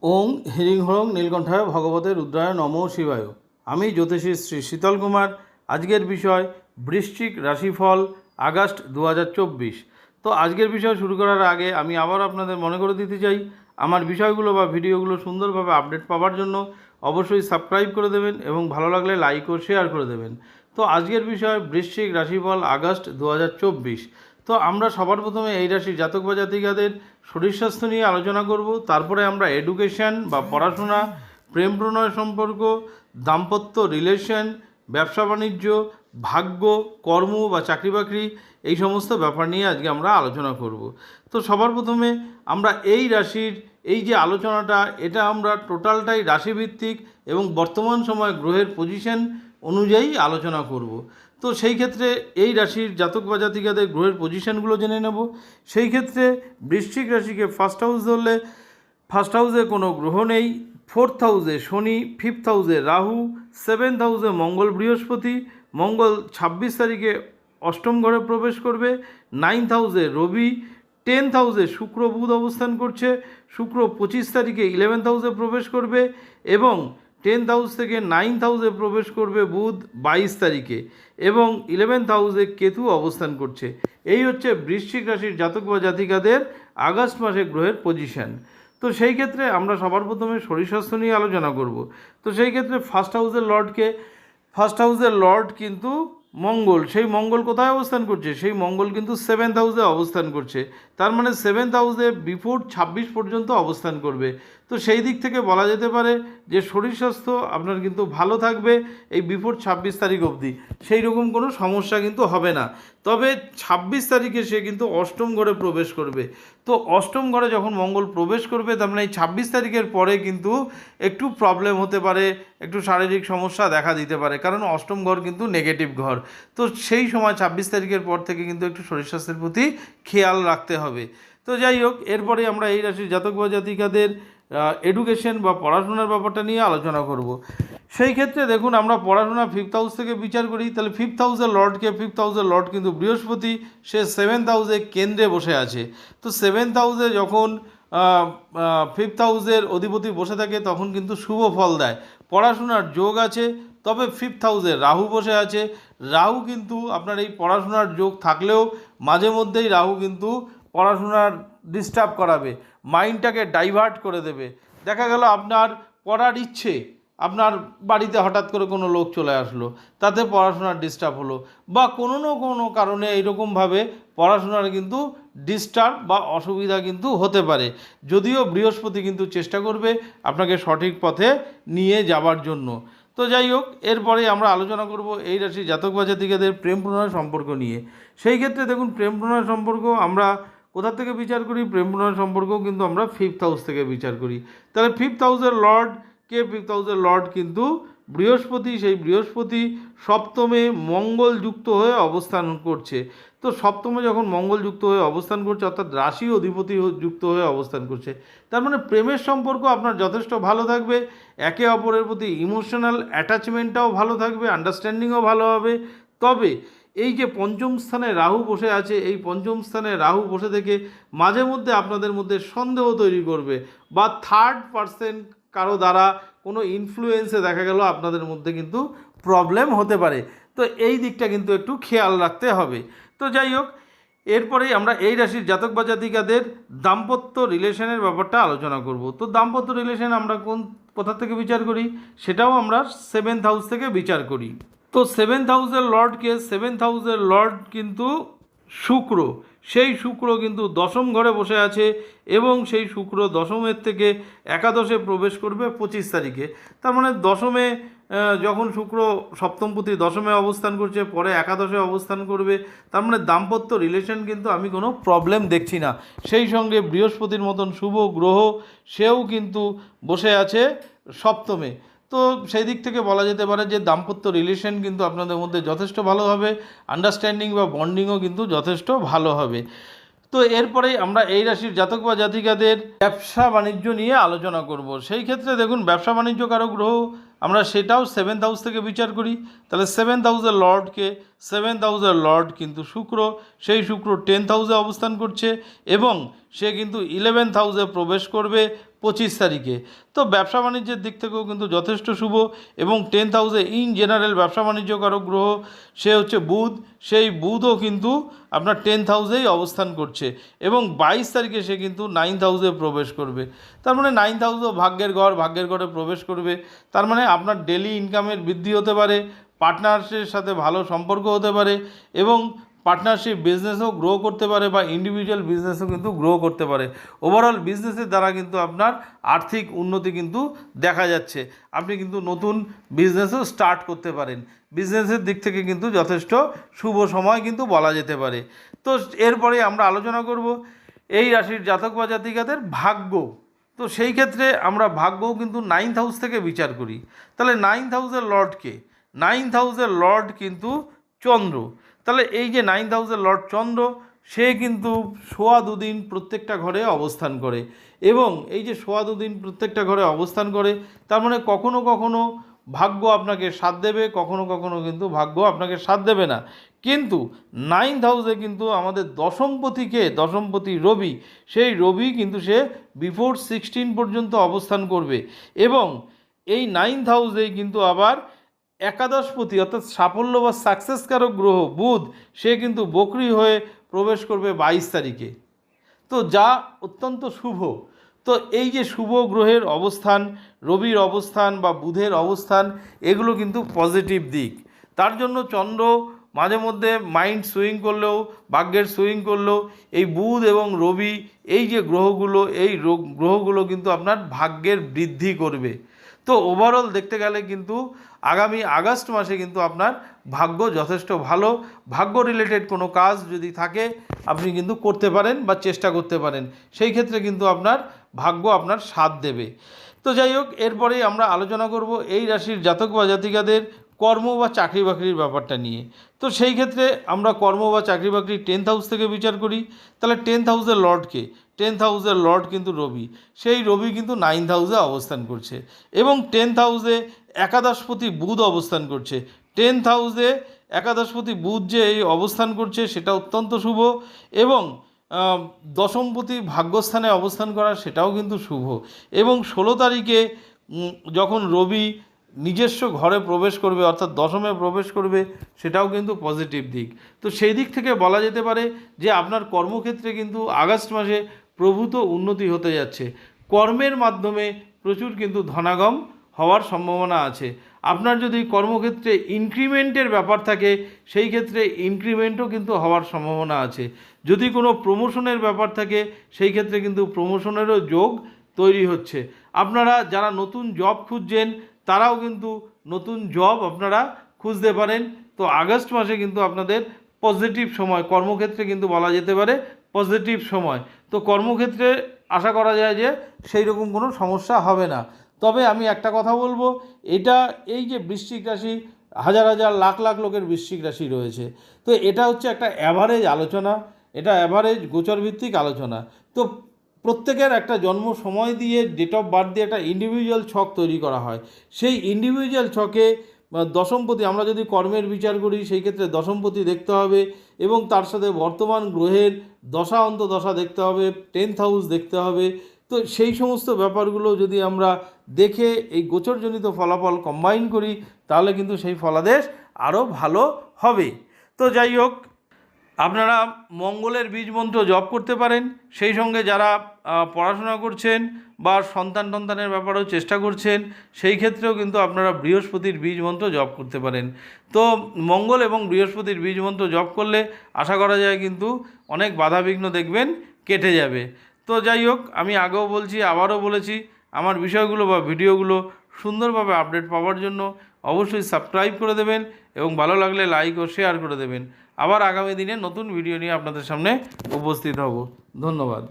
ওং হ্রিং হরং নীলকণ্ঠায় ভগবতে রুদ্রায় নমঃ শিবায়। আমি জ্যোতিষী শ্রী শীতল কুমার। আজকের বিষয় বৃশ্চিক রাশিফল আগস্ট 2024। তো আজকের বিষয় শুরু করার আগে আমি আবার আপনাদের মনে করে দিতে চাই, আমার বিষয়গুলো বা ভিডিওগুলো সুন্দরভাবে আপডেট পাওয়ার জন্য অবশ্যই সাবস্ক্রাইব করে দেবেন এবং ভালো লাগলে লাইক ও শেয়ার করে দেবেন। তো আজকের বিষয় বৃশ্চিক রাশিফল আগস্ট 2024। তো আমরা সবার প্রথমে এই রাশির জাতক বা জাতিকাদের শরীর স্বাস্থ্য নিয়ে আলোচনা করব। তারপরে আমরা এডুকেশন বা পড়াশোনা, প্রেম প্রণয় সম্পর্ক, দাম্পত্য রিলেশন, ব্যবসা বাণিজ্য, ভাগ্য, কর্ম বা চাকরি বাকরি, এই সমস্ত ব্যাপার নিয়ে আজকে আমরা আলোচনা করব। তো সবার প্রথমে আমরা এই রাশির এই যে আলোচনাটা, এটা আমরা টোটালটাই রাশিভিত্তিক এবং বর্তমান সময় গ্রহের পজিশন অনুযায়ী আলোচনা করব। তো সেই ক্ষেত্রে এই রাশির জাতক বা জাতিকাদের গ্রহের পজিশনগুলো জেনে নেব। সেই ক্ষেত্রে বৃশ্চিক রাশিকে ফার্স্ট হাউস ধরলে ফার্স্ট হাউসে কোনো গ্রহ নেই। ফোর্থ হাউসে শনি, ফিফথ হাউসে রাহু, সেভেন্থ হাউসে মঙ্গল বৃহস্পতি। মঙ্গল 26 তারিখে অষ্টম ঘরে প্রবেশ করবে। নাইন্থ হাউসে রবি, টেন্থ হাউসে শুক্র বুধ অবস্থান করছে। শুক্র 25 তারিখে 11th হাউসে প্রবেশ করবে এবং 10th হাউস থেকে 9th হাউসে প্রবেশ করবে বুধ 22 তারিখে এবং 11th হাউসে কেতু অবস্থান করছে। এই হচ্ছে বৃশ্চিক রাশির জাতক বা জাতিকাদের আগস্ট মাসে গ্রহের পজিশন। তো সেই ক্ষেত্রে আমরা সবার প্রথমে শরীর স্বাস্থ্য নিয়ে আলোচনা করব। তো সেই ক্ষেত্রে ফার্স্ট হাউসের লর্ড কিন্তু মঙ্গল। সেই মঙ্গল কোথায় অবস্থান করছে? সেই মঙ্গল কিন্তু 7th হাউসে অবস্থান করছে। তার মানে 7th হাউসে বিফোর 26 পর্যন্ত অবস্থান করবে। তো সেই দিক থেকে বলা যেতে পারে যে শরীর স্বাস্থ্য আপনার কিন্তু ভালো থাকবে এই বিফোর 26 তারিখ অবধি। সেই রকম কোনো সমস্যা কিন্তু হবে না। তবে 26 তারিখে সে কিন্তু অষ্টম ঘরে প্রবেশ করবে। তো অষ্টম ঘরে যখন মঙ্গল প্রবেশ করবে, তার মানে এই 26 তারিখের পরে কিন্তু একটু প্রবলেম হতে পারে, একটু শারীরিক সমস্যা দেখা দিতে পারে, কারণ অষ্টম ঘর কিন্তু নেগেটিভ ঘর। তো সেই সময় 26 তারিখের পর থেকে কিন্তু একটু শরীর স্বাস্থ্যের প্রতি খেয়াল রাখতে হবে। তো যাই হোক, এরপরে আমরা এই রাশির জাতক বা জাতিকাদের এডুকেশন বা পড়াশোনার ব্যাপারটা নিয়ে আলোচনা করব। সেই ক্ষেত্রে দেখুন, আমরা পড়াশোনা ফিফথ হাউস থেকে বিচার করি, তাহলে ফিফথ হাউসের লর্ড কিন্তু বৃহস্পতি। সে 7th হাউসে কেন্দ্রে বসে আছে। তো 7th হাউসে যখন ফিফথ হাউসের অধিপতি বসে থাকে তখন কিন্তু শুভ ফল দেয়, পড়াশোনার যোগ আছে। তবে ফিফথ হাউসে রাহু বসে আছে। রাহু কিন্তু আপনার এই পড়াশোনার যোগ থাকলেও মাঝে মধ্যেই রাহু কিন্তু পড়াশোনার ডিস্টার্ব করাবে, মাইন্ডটাকে ডাইভার্ট করে দেবে। দেখা গেল আপনার পড়ার ইচ্ছে, আপনার বাড়িতে হঠাৎ করে কোনো লোক চলে আসলো, তাতে পড়াশোনার ডিস্টার্ব হলো, বা কোনো না কোনো কারণে এইরকমভাবে পড়াশোনার কিন্তু ডিস্টার্ব বা অসুবিধা কিন্তু হতে পারে। যদিও বৃহস্পতি কিন্তু চেষ্টা করবে আপনাকে সঠিক পথে নিয়ে যাবার জন্য। তো যাই হোক, এরপরে আমরা আলোচনা করব এই রাশির জাতক বা জাতিকাদের প্রেম প্রণয় সম্পর্ক নিয়ে। সেই ক্ষেত্রে দেখুন, প্রেম প্রণয় সম্পর্ক আমরা কোথা থেকে বিচার করি? প্রেম প্রণয় সম্পর্কও কিন্তু আমরা ফিফথ হাউস থেকে বিচার করি। তাহলে ফিফথ হাউসের লর্ড কিন্তু বৃহস্পতি। সেই বৃহস্পতি সপ্তমে মঙ্গল যুক্ত হয়ে অবস্থান করছে। তো সপ্তমে যখন মঙ্গল যুক্ত হয়ে অবস্থান করছে, অর্থাৎ রাশি অধিপতি যুক্ত হয়ে অবস্থান করছে, তার মানে প্রেমের সম্পর্ক আপনার যথেষ্ট ভালো থাকবে। একে অপরের প্রতি ইমোশনাল অ্যাটাচমেন্টটাও ভালো থাকবে, আন্ডারস্ট্যান্ডিংও ভালো হবে। তবে এই যে পঞ্চম স্থানে রাহু বসে আছে, এই পঞ্চম স্থানে রাহু বসে থেকে মাঝে মধ্যে আপনাদের মধ্যে সন্দেহ তৈরি করবে, বা থার্ড পার্সন কারো দ্বারা কোনো ইনফ্লুয়েন্সে দেখা গেল আপনাদের মধ্যে কিন্তু প্রবলেম হতে পারে। তো এই দিকটা কিন্তু একটু খেয়াল রাখতে হবে। তো যাই হোক, এরপরেই আমরা এই রাশির জাতক বা জাতিকাদের দাম্পত্য রিলেশনের ব্যাপারটা আলোচনা করব। তো দাম্পত্য রিলেশন আমরা কোথা থেকে বিচার করি? সেটাও আমরা 7th হাউস থেকে বিচার করি। তো 7th হাউসের লর্ড কিন্তু শুক্র। সেই শুক্র কিন্তু দশম ঘরে বসে আছে এবং সেই শুক্র দশমের থেকে একাদশে প্রবেশ করবে 25 তারিখে। তার মানে দশমে যখন শুক্র সপ্তমপতি দশমে অবস্থান করছে, পরে একাদশে অবস্থান করবে। তার মানে দাম্পত্য রিলেশন কিন্তু আমি কোনো প্রবলেম দেখছি না। সেই সঙ্গে বৃহস্পতির মতন শুভ গ্রহ, সেও কিন্তু বসে আছে সপ্তমে। তো সেই দিক থেকে বলা যেতে পারে যে দাম্পত্য রিলেশন কিন্তু আপনাদের মধ্যে যথেষ্ট ভালো হবে, আন্ডারস্ট্যান্ডিং বা বন্ডিংও কিন্তু যথেষ্ট ভালো হবে। তো এরপরেই আমরা এই রাশির জাতক বা জাতিকাদের ব্যবসা বাণিজ্য নিয়ে আলোচনা করব। সেই ক্ষেত্রে দেখুন, ব্যবসা বাণিজ্য কারক গ্রহ আমরা সেটাও 7th হাউস থেকে বিচার করি। তাহলে 7th হাউসের লর্ড কিন্তু শুক্র। সেই শুক্র 10th হাউসে অবস্থান করছে এবং সে কিন্তু 11th হাউসে প্রবেশ করবে 25 তারিখে। তো ব্যবসা বাণিজ্যের দিক থেকেও কিন্তু যথেষ্ট শুভ। এবং 10th হাউসে ইন জেনারেল ব্যবসা বাণিজ্যকারক গ্রহ সে হচ্ছে বুধ, সেই বুধও কিন্তু আপনার 10th হাউসেই অবস্থান করছে এবং 22 তারিখে সে কিন্তু 9th হাউসে প্রবেশ করবে। তার মানে 9th হাউসও ভাগ্যের ঘরে প্রবেশ করবে। তার মানে আপনার ডেলি ইনকামের বৃদ্ধি হতে পারে, পার্টনার্সের সাথে ভালো সম্পর্ক হতে পারে এবং পার্টনারশিপ বিজনেসও গ্রো করতে পারে বা ইন্ডিভিজুয়াল বিজনেসও কিন্তু গ্রো করতে পারে। ওভারঅল বিজনেসের দ্বারা কিন্তু আপনার আর্থিক উন্নতি কিন্তু দেখা যাচ্ছে। আপনি কিন্তু নতুন বিজনেসও স্টার্ট করতে পারেন। বিজনেসের দিক থেকে কিন্তু যথেষ্ট শুভ সময় কিন্তু বলা যেতে পারে। তো এরপরে আমরা আলোচনা করব এই রাশির জাতক বা জাতিকাদের ভাগ্য। তো সেই ক্ষেত্রে আমরা ভাগ্যও কিন্তু 9th হাউস থেকে বিচার করি। তাহলে 9th হাউসের লর্ডকে, 9th হাউসের লর্ড কিন্তু চন্দ্র। তাহলে এই যে 9th হাউসের লর্ড চন্দ্র, সে কিন্তু সোয়া দুদিন প্রত্যেকটা ঘরে অবস্থান করে এবং এই যে সোয়া দুদিন প্রত্যেকটা ঘরে অবস্থান করে, তার মানে কখনো কখনো ভাগ্য আপনাকে সাথ দেবে, কখনো কখনো কিন্তু ভাগ্য আপনাকে সাথ দেবে না। কিন্তু 9th হাউসে কিন্তু আমাদের দশমপতি রবি, সেই রবি কিন্তু সে বিফোর 16 পর্যন্ত অবস্থান করবে এবং এই 9th হাউসেই কিন্তু আবার একাদশপতি অর্থাৎ সাফল্য বা সাকসেসকারক গ্রহ বুধ, সে কিন্তু বকরি হয়ে প্রবেশ করবে 22 তারিখে। তো যা অত্যন্ত শুভ। তো এই যে শুভ গ্রহের অবস্থান, রবির অবস্থান বা বুধের অবস্থান, এগুলো কিন্তু পজিটিভ দিক। তার জন্য চন্দ্র মাঝে মধ্যে মাইন্ড সুইং করলেও, ভাগ্যের সুইং করলেও, এই বুধ এবং রবি এই যে গ্রহগুলো কিন্তু আপনার ভাগ্যের বৃদ্ধি করবে। তো ওভারঅল দেখতে গেলে কিন্তু আগামী আগস্ট মাসে কিন্তু আপনার ভাগ্য যথেষ্ট ভালো। ভাগ্য রিলেটেড কোনো কাজ যদি থাকে আপনি কিন্তু করতে পারেন বা চেষ্টা করতে পারেন, সেই ক্ষেত্রে কিন্তু আপনার ভাগ্য আপনার সাথ দেবে। তো যাই হোক, এরপরেই আমরা আলোচনা করব এই রাশির জাতক বা জাতিকাদের কর্ম বা চাকরি বাকরির ব্যাপারটা নিয়ে। তো সেই ক্ষেত্রে আমরা কর্ম বা চাকরি বাকরি 10th হাউস থেকে বিচার করি। তাহলে 10th হাউসের লর্ডকে, 10th হাউসের লর্ড কিন্তু রবি, সেই রবি কিন্তু 9th হাউসে অবস্থান করছে এবং 10th হাউসে একাদশপতি বুধ অবস্থান করছে। 10th হাউসে একাদশপতি বুধ যে এই অবস্থান করছে সেটা অত্যন্ত শুভ এবং দশমপতি ভাগ্যস্থানে অবস্থান করা সেটাও কিন্তু শুভ। এবং 16 তারিখে যখন রবি নিজস্ব ঘরে প্রবেশ করবে অর্থাৎ দশমে প্রবেশ করবে, সেটাও কিন্তু পজিটিভ দিক। তো সেই দিক থেকে বলা যেতে পারে যে আপনার কর্মক্ষেত্রে কিন্তু আগস্ট মাসে প্রভূত উন্নতি হতে যাচ্ছে। কর্মের মাধ্যমে প্রচুর কিন্তু ধনাগম হওয়ার সম্ভাবনা আছে। আপনার যদি কর্মক্ষেত্রে ইনক্রিমেন্টের ব্যাপার থাকে, সেই ক্ষেত্রে ইনক্রিমেন্টও কিন্তু হওয়ার সম্ভাবনা আছে। যদি কোনো প্রমোশনের ব্যাপার থাকে, সেই ক্ষেত্রে কিন্তু প্রমোশনেরও যোগ তৈরি হচ্ছে। আপনারা যারা নতুন জব খুঁজছেন, তারাও কিন্তু নতুন জব আপনারা খুঁজতে পারেন। তো আগস্ট মাসে কিন্তু আপনাদের পজিটিভ সময়, কর্মক্ষেত্রে কিন্তু বলা যেতে পারে পজিটিভ সময়। তো কর্মক্ষেত্রে আশা করা যায় যে সেই রকম কোনো সমস্যা হবে না। তবে আমি একটা কথা বলবো, এই যে বৃশ্চিক রাশি, হাজার হাজার লাখ লাখ লোকের বৃশ্চিক রাশি রয়েছে, তো এটা হচ্ছে একটা অ্যাভারেজ আলোচনা, এটা অ্যাভারেজ গোচরভিত্তিক আলোচনা। তো প্রত্যেকের একটা জন্ম সময় দিয়ে, ডেট অফ বার্থ দিয়ে একটা ইন্ডিভিজুয়াল ছক তৈরি করা হয়। সেই ইন্ডিভিজুয়াল ছকে দশমপতি, আমরা যদি কর্মের বিচার করি সেই ক্ষেত্রে দশমপতি দেখতে হবে এবং তার সাথে বর্তমান গ্রহের দশা অন্তদশা দেখতে হবে, 10th হাউস দেখতে হবে। তো সেই সমস্ত ব্যাপারগুলো যদি আমরা দেখে এই গোচরজনিত ফলাফল কম্বাইন করি, তাহলে কিন্তু সেই ফলাদেশ আরও ভালো হবে। তো যাই হোক, আপনারা মঙ্গলের বীজ মন্ত্র জপ করতে পারেন। সেই সঙ্গে যারা পড়াশোনা করছেন বা সন্তানের ব্যাপারেও চেষ্টা করছেন, সেই ক্ষেত্রেও কিন্তু আপনারা বৃহস্পতির বীজ মন্ত্র জপ করতে পারেন। তো মঙ্গল এবং বৃহস্পতির বীজ মন্ত্র জপ করলে আশা করা যায় কিন্তু অনেক বাধাবিঘ্ন দেখবেন কেটে যাবে। তো যাই হোক, আমি আগেও বলছি, আবারও বলেছি, আমার বিষয়গুলো বা ভিডিওগুলো সুন্দরভাবে আপডেট পাওয়ার জন্য অবশ্যই সাবস্ক্রাইব করে দেবেন এবং ভালো লাগলে লাইক ও শেয়ার করে দেবেন। আবার আগামী দিনে নতুন ভিডিও নিয়ে আপনাদের সামনে উপস্থিত হব। ধন্যবাদ।